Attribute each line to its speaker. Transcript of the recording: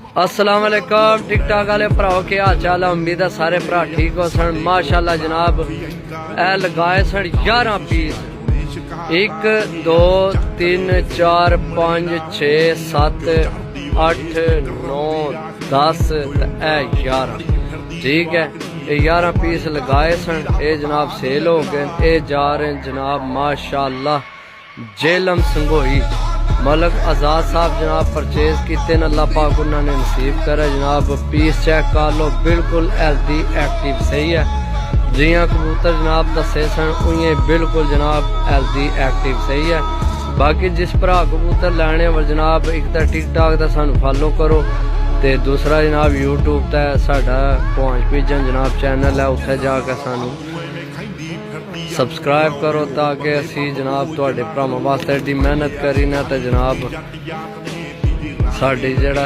Speaker 1: अस्सलाम वालेकुम टिक टाक वाले भराओ के हाल चाल है। उम्मीद है सारे भरा ठीक हो सन। माशाल्लाह जनाब ए लगाए सन 11 पीस 1 2 3 4 5 6 7 8 9 10 ते 11 ठीक है। ये 11 पीस लगाए सन। ये जनाब सेल हो गए। ये जा रहे हैं जनाब माशाल्लाह जेलम संगोई मलक आज़ाद साहब जनाब परचेज किते अल्लाह पाक उन्होंने नसीब करे। जनाब पीस चेक कर लो बिल्कुल हेल्दी एक्टिव सही है। जियां कबूतर जनाब दसे सन उइयां बिल्कुल जनाब हेल्दी एक्टिव सही है। बाकी जिस भरा कबूतर लैने पर जनाब एक तो टिक टाक का सानू फॉलो करो ते दूसरा जनाब यूट्यूब ते साडा पहुंच पिजन जनाब चैनल है उत्थे जाके सानू सबसक्राइब करो ताकि असी जनाब तुहाडे भरावां वास्ते एडी मेहनत करी ना ते जनाब साडी जेड़ा